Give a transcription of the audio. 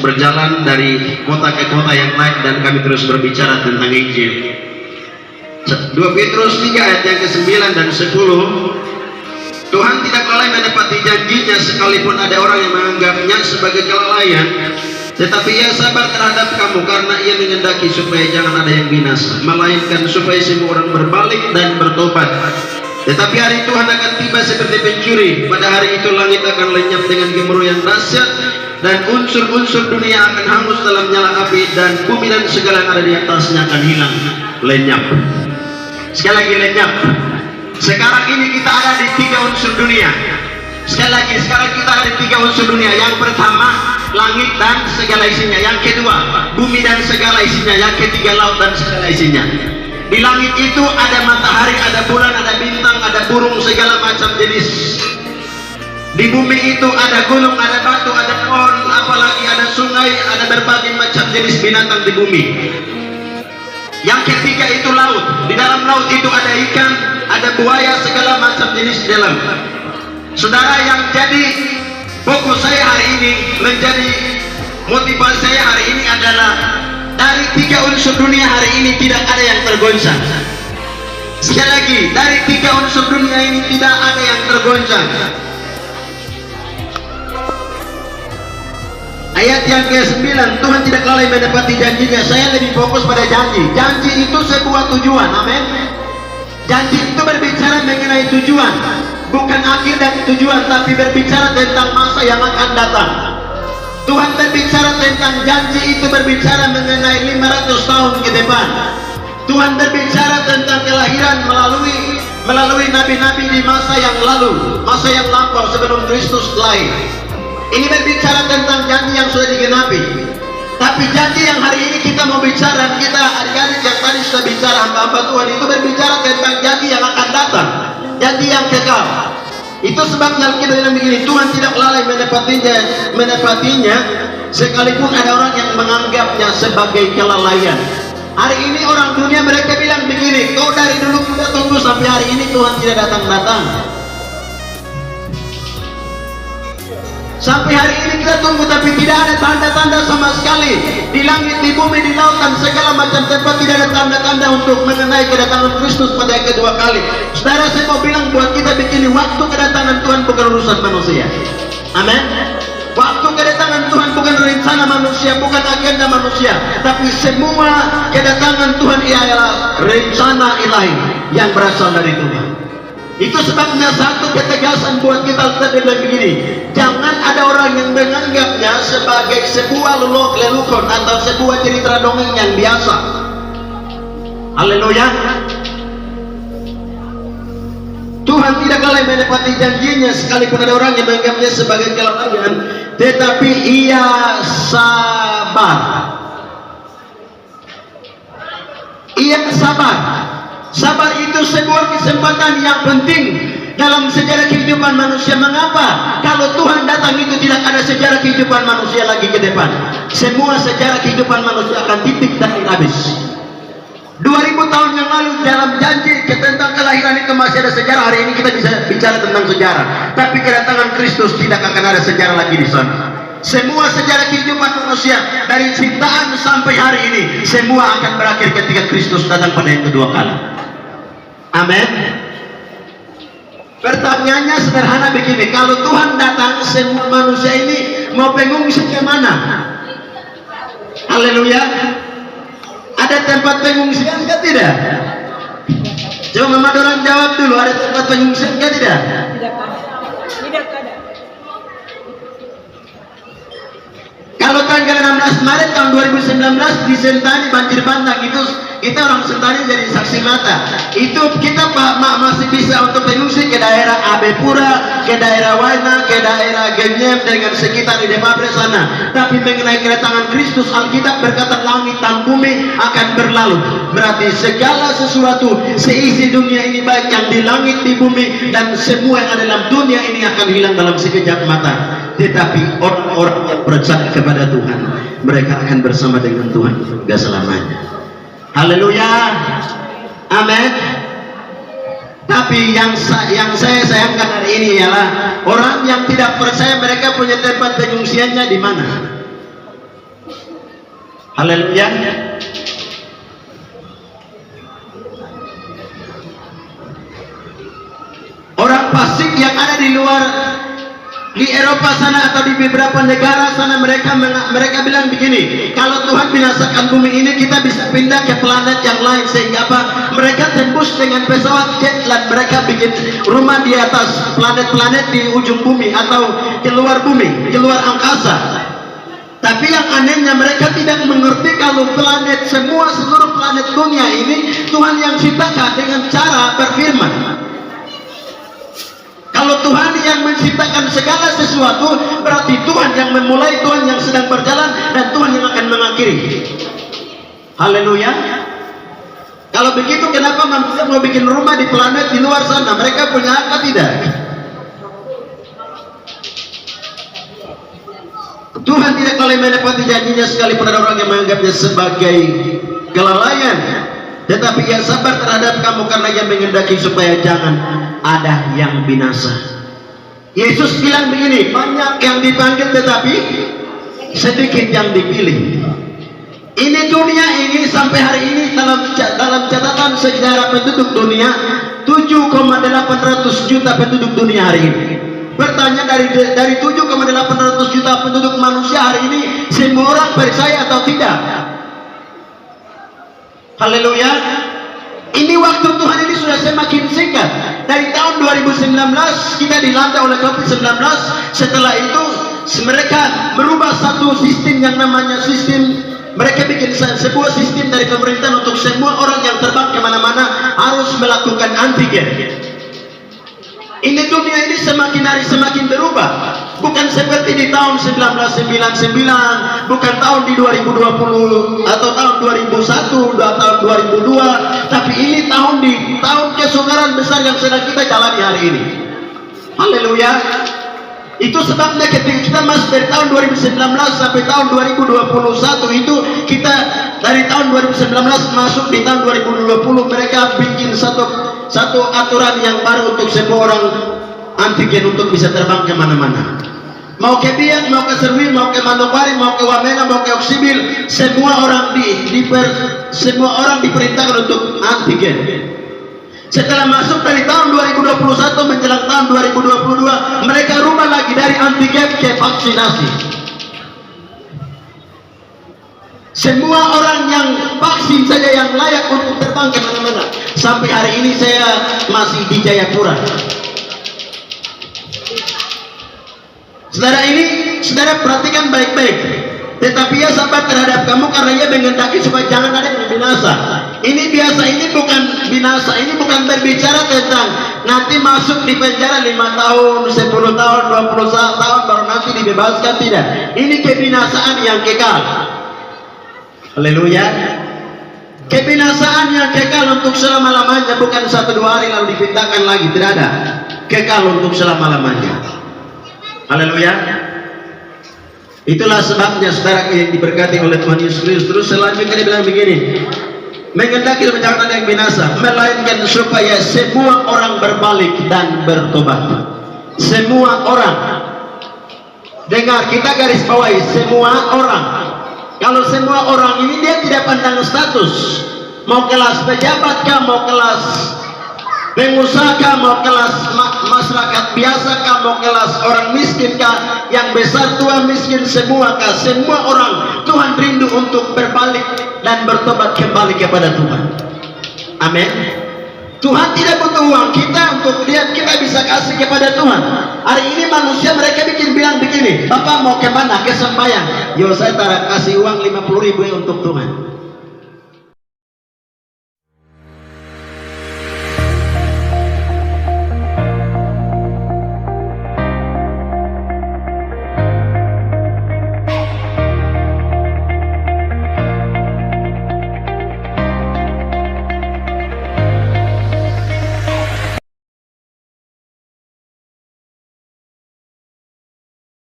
Berjalan dari kota ke kota yang lain dan kami terus berbicara tentang Injil. 2 Petrus 3 ayat yang ke-9 dan 10. Tuhan tidak lalai menepati janjinya sekalipun ada orang yang menganggapnya sebagai kelalaian, tetapi ia sabar terhadap kamu karena ia mengendaki supaya jangan ada yang binasa, melainkan supaya semua orang berbalik dan bertobat. Tetapi hari Tuhan akan tiba seperti pencuri. Pada hari itu langit akan lenyap dengan gemuruh yang dahsyat, dan unsur-unsur dunia akan hangus dalam nyala api, dan bumi dan segala yang ada di atasnya akan hilang, lenyap. Sekali lagi, lenyap. Sekarang ini kita ada di 3 unsur dunia. Sekali lagi, sekarang kita ada di 3 unsur dunia. Yang pertama, langit dan segala isinya. Yang kedua, bumi dan segala isinya. Yang ketiga, laut dan segala isinya. Di langit itu ada matahari, ada bulan, ada bintang, ada burung, segala macam jenis. Di bumi itu ada gunung, ada batu, ada pohon, apalagi ada sungai, ada berbagai macam jenis binatang di bumi. Yang ketiga itu laut. Di dalam laut itu ada ikan, ada buaya, segala macam jenis di dalam. Saudara, yang jadi fokus saya hari ini, menjadi motivasi saya hari ini adalah dari 3 unsur dunia hari ini tidak ada yang tergoncang. Sekali lagi, dari 3 unsur dunia ini tidak ada yang tergoncang. Ayat yang ke-9, Tuhan tidak lalai menepati janjinya. Saya lebih fokus pada janji. Janji itu sebuah tujuan, amin. Janji itu berbicara mengenai tujuan, bukan akhir dan tujuan, tapi berbicara tentang masa yang akan datang. Tuhan berbicara tentang janji itu berbicara mengenai 500 tahun ke depan. Tuhan berbicara tentang kelahiran melalui nabi-nabi di masa yang lalu, masa yang lampau sebelum Kristus lahir. Ini berbicara tentang janji yang sudah digenapi. Tapi janji yang hari ini kita mau bicara, kita adik-adik yang tadi sudah bicara, hamba-hamba Tuhan itu berbicara tentang janji yang akan datang, janji yang kekal. Itu sebabnya kita bilang begini, Tuhan tidak lalai menepatinya sekalipun ada orang yang menganggapnya sebagai kelalaian. Hari ini orang dunia mereka bilang begini, kau dari dulu kita tunggu sampai hari ini Tuhan tidak datang-datang. Sampai hari ini kita tunggu tapi tidak ada tanda-tanda sama sekali. Di langit, di bumi, di laut dan segala macam tempat tidak ada tanda-tanda untuk mengenai kedatangan Kristus pada yang kedua kali. Saudara, saya mau bilang buat kita begini, waktu kedatangan Tuhan bukan urusan manusia. Amin. Waktu kedatangan Tuhan bukan rencana manusia, bukan agenda manusia, tapi semua kedatangan Tuhan ialah rencana ilahi yang berasal dari Tuhan. Itu sebabnya satu ketegasan buat kita tadi bilang begini, jangan ada orang yang menganggapnya sebagai sebuah lelukon atau sebuah cerita dongeng yang biasa. Haleluya. Tuhan tidak lalai menepati janjinya sekalipun ada orang yang menganggapnya sebagai kelalaian, tetapi ia sabar. Ia sabar. Sabar itu sebuah kesempatan yang penting dalam sejarah kehidupan manusia. Mengapa? Kalau Tuhan datang itu tidak ada sejarah kehidupan manusia lagi ke depan. Semua sejarah kehidupan manusia akan titik dan habis. 2000 tahun yang lalu dalam janji tentang kelahiran itu masih ada sejarah. Hari ini kita bisa bicara tentang sejarah. Tapi kedatangan Kristus tidak akan ada sejarah lagi di sana. Semua sejarah kehidupan manusia dari ciptaan sampai hari ini semua akan berakhir ketika Kristus datang pada yang kedua kali. Amin. Pertanyaannya sederhana begini, kalau Tuhan datang semua manusia ini mau pengungsi ke mana? Haleluya. Ada tempat pengungsian ke tidak? Coba Mama Doran jawab dulu, ada tempat pengungsian ke tidak? Tidak ada. Kalau tanggal 16 Maret tahun 2019 di Sentani banjir bandang itu kita orang Sentani jadi saksi mata. Itu kita masih bisa untuk pengungsi ke daerah Abepura, ke daerah Waina, ke daerah Genyem dengan sekitar di Depabre sana. Tapi mengenai kedatangan Kristus, Alkitab berkata langit dan bumi akan berlalu. Berarti segala sesuatu seisi dunia ini, baik yang di langit, di bumi dan semua yang ada dalam dunia ini akan hilang dalam sekejap mata. tetapi orang-orang yang percaya kepada Tuhan, mereka akan bersama dengan Tuhan gak selamanya. Haleluya, amin. Tapi yang saya sayangkan hari ini ialah orang yang tidak percaya mereka punya tempat pengungsiannya di mana. Haleluya. Orang fasik yang ada di luar, di Eropa sana atau di beberapa negara sana, mereka bilang begini, kalau Tuhan binasakan bumi ini, kita bisa pindah ke planet yang lain. Sehingga apa? Mereka tembus dengan pesawat jet dan mereka bikin rumah di atas planet-planet di ujung bumi atau keluar bumi, keluar angkasa. Tapi yang anehnya mereka tidak mengerti kalau planet, seluruh planet dunia ini Tuhan yang ciptakan dengan cara berfirman. Kalau Tuhan yang menciptakan segala sesuatu, berarti Tuhan yang memulai, Tuhan yang sedang berjalan, dan Tuhan yang akan mengakhiri. Haleluya. Kalau begitu, kenapa manusia mau bikin rumah di planet di luar sana? Mereka punya hak tidak? Tuhan tidak boleh menepati janjinya sekalipun ada orang yang menganggapnya sebagai kelalaian. Tetapi ia sabar terhadap kamu karena ia mengendaki supaya jangan ada yang binasa. Yesus bilang begini, banyak yang dipanggil tetapi sedikit yang dipilih. Ini dunia ini sampai hari ini dalam catatan sejarah penduduk dunia 7,800 juta penduduk dunia hari ini. Bertanya dari 7,800 juta penduduk manusia hari ini, semua orang percaya atau tidak? Haleluya. Ini waktu Tuhan ini sudah semakin singkat. Dari tahun 2019 kita dilanda oleh COVID-19. Setelah itu mereka merubah satu sistem yang namanya sistem, mereka bikin sebuah sistem dari pemerintah untuk semua orang yang terbang kemana-mana harus melakukan antigen. Ini dunia ini semakin hari semakin berubah. Bukan seperti di tahun 1999, bukan tahun di 2020 atau tahun 2001, tahun 2002, tapi ini tahun kesukaran besar yang sedang kita jalani hari ini. Haleluya. Itu sebabnya ketika kita masuk dari tahun 2019 sampai tahun 2021 itu, kita dari tahun 2019 masuk di tahun 2020, mereka bikin satu aturan yang baru untuk semua orang antigen untuk bisa terbang kemana-mana. Mau ke Biak, mau ke Serwi, mau ke Manokwari, mau ke Wamena, mau ke Oksibil, semua orang diperintahkan untuk antigen. Setelah masuk dari tahun 2021 menjelang tahun 2022, mereka rubah lagi dari antigen ke vaksinasi. Semua orang yang vaksin saja yang layak untuk terbang ke mana-mana. Sampai hari ini saya masih di Jayapura. Saudara perhatikan baik-baik. Tetapi ia sabar terhadap kamu karena ia mengendaki supaya jangan ada yang binasa. Ini biasa, ini bukan binasa, ini bukan berbicara tentang nanti masuk di penjara 5 tahun, 10 tahun, 20 tahun baru nanti dibebaskan, tidak. Ini kebinasaan yang kekal. Haleluya. Kebinasaan yang kekal untuk selama-lamanya, bukan 1-2 hari lalu dipindahkan lagi, tidak ada. Kekal untuk selama-lamanya. Haleluya. Itulah sebabnya saudara yang diberkati oleh Tuhan Yesus Kristus. Terus selanjutnya dia bilang begini, mengendaki jangan ada yang binasa, melainkan supaya semua orang berbalik dan bertobat. Semua orang. Dengar, kita garis bawahi semua orang. Kalau semua orang ini dia tidak pandang status, mau kelas pejabat kah, mau kelas pengusaha kah, mau kelas masyarakat biasa kah, mau kelas orang miskin kah, yang besar tua miskin semua kah, semua orang Tuhan rindu untuk berbalik dan bertobat kembali kepada Tuhan. Amin. Tuhan tidak butuh uang kita untuk kita bisa kasih kepada Tuhan. Hari ini manusia mereka bilang begini, Bapak mau kemana? Ke sembahyang. Yo, saya kasih uang 50.000 untuk Tuhan.